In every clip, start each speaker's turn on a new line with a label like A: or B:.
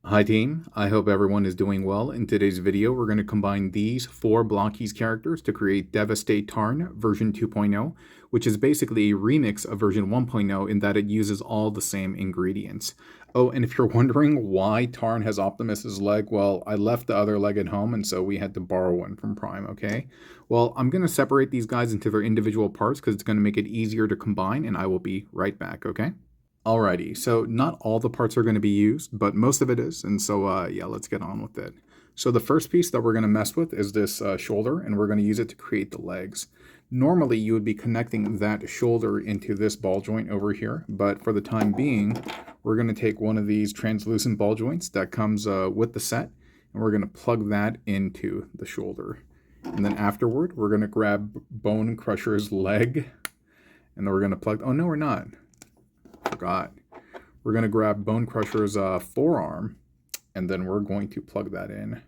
A: Hi team, I hope everyone is doing well. In today's video, we're going to combine these 4 Blokees characters to create Devasta-Tarn version 2.0, which is basically a remix of version 1.0 in that it uses all the same ingredients. Oh, and if you're wondering why Tarn has Optimus's leg, well, I left the other leg at home, and so we had to borrow one from Prime, okay? Well, I'm going to separate these guys into their individual parts because it's going to make it easier to combine, and I will be right back, okay? Alrighty, so not all the parts are going to be used, but most of it is, and so yeah, let's get on with it. So the first piece that we're going to mess with is this shoulder, and we're going to use it to create the legs. Normally, you would be connecting that shoulder into this ball joint over here, but for the time being, we're going to take one of these translucent ball joints that comes with the set, and we're going to plug that into the shoulder. And then afterward, we're going to grab Bonecrusher's leg, and then we're going to plug... Oh, no, we're not. Forgot. We're going to grab Bonecrusher's forearm, and then we're going to plug that in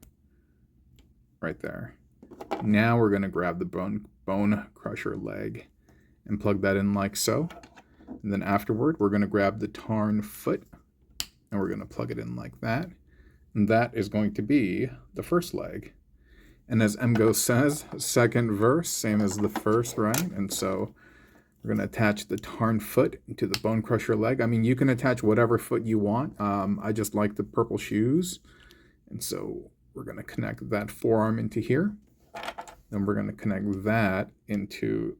A: right there. Now we're going to grab the Bonecrusher leg and plug that in like so. And then afterward, we're going to grab the Tarn foot, and we're going to plug it in like that. And that is going to be the first leg. And as MGO says, second verse, same as the first, right? And so we're going to attach the Tarn foot to the Bonecrusher leg. I mean, you can attach whatever foot you want. I just like the purple shoes. And so we're going to connect that forearm into here. Then we're going to connect that into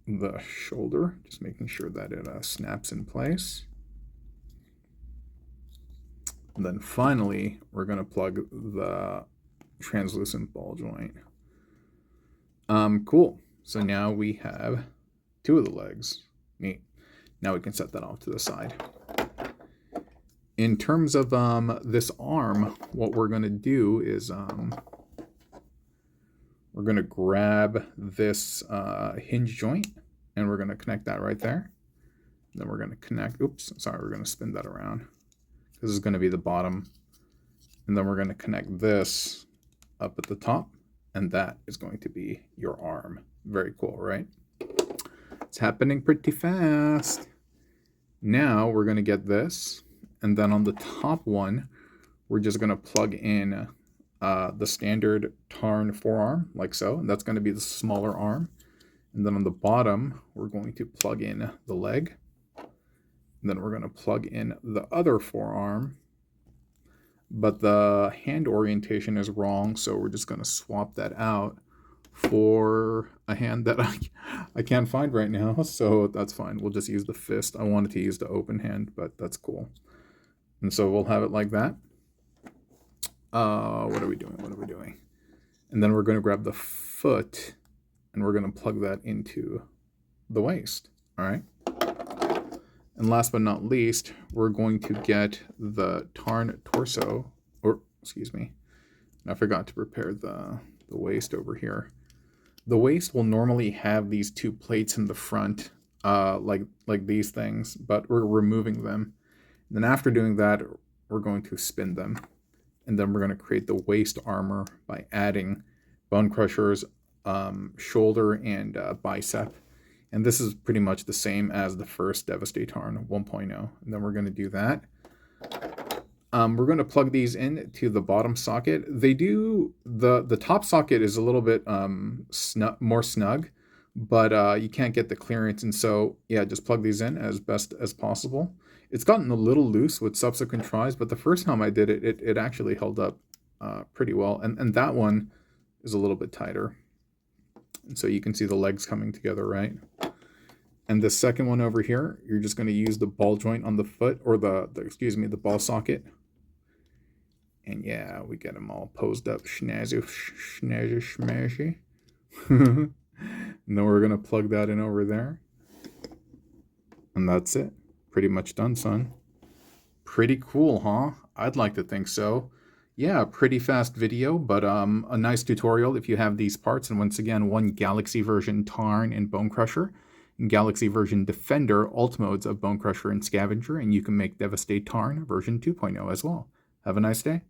A: the shoulder, just making sure that it snaps in place. And then finally, we're going to plug the translucent ball joint. Cool. So now we have 2 of the legs. Neat. Now we can set that off to the side. In terms of this arm, what we're going to do is we're going to grab this hinge joint, and we're going to connect that right there. Then we're going to connect, oops, sorry, we're going to spin that around. This is going to be the bottom. And then we're going to connect this up at the top, and that is going to be your arm. Very cool, right? It's happening pretty fast. Now we're going to get this, and then on the top one, we're just going to plug in the standard Tarn forearm, like so, and that's going to be the smaller arm. And then on the bottom, we're going to plug in the leg. And then we're going to plug in the other forearm, but the hand orientation is wrong, so we're just going to swap that out for a hand that I can't find right now, so that's fine. We'll just use the fist. I wanted to use the open hand, but that's cool. And so we'll have it like that. What are we doing? What are we doing? And then we're going to grab the foot, and we're going to plug that into the waist. All right. And last but not least, we're going to get the Tarn torso, or excuse me, I forgot to prepare the waist over here. The waist will normally have these 2 plates in the front, like these things, but we're removing them. And then after doing that, we're going to spin them. And then we're going to create the waist armor by adding Bonecrusher's shoulder and bicep. And this is pretty much the same as the first Devasta-Tarn 1.0. And then we're going to do that. We're going to plug these in to the bottom socket. They do, the top socket is a little bit more snug, but you can't get the clearance. And so, yeah, just plug these in as best as possible. It's gotten a little loose with subsequent tries, but the first time I did it, it actually held up pretty well. And that one is a little bit tighter. And so you can see the legs coming together, right? And the second one over here, you're just going to use the ball joint on the foot, or the ball socket. And yeah, we get them all posed up, snazzy, smashy. And then we're going to plug that in over there. And that's it. Pretty much done, son. Pretty cool, huh? I'd like to think so. Yeah, pretty fast video, but a nice tutorial if you have these parts. And once again, 1 Galaxy version Tarn and Bonecrusher, and Galaxy version Defender alt modes of Bonecrusher and Scavenger, and you can make Devasta-Tarn version 2.0 as well. Have a nice day.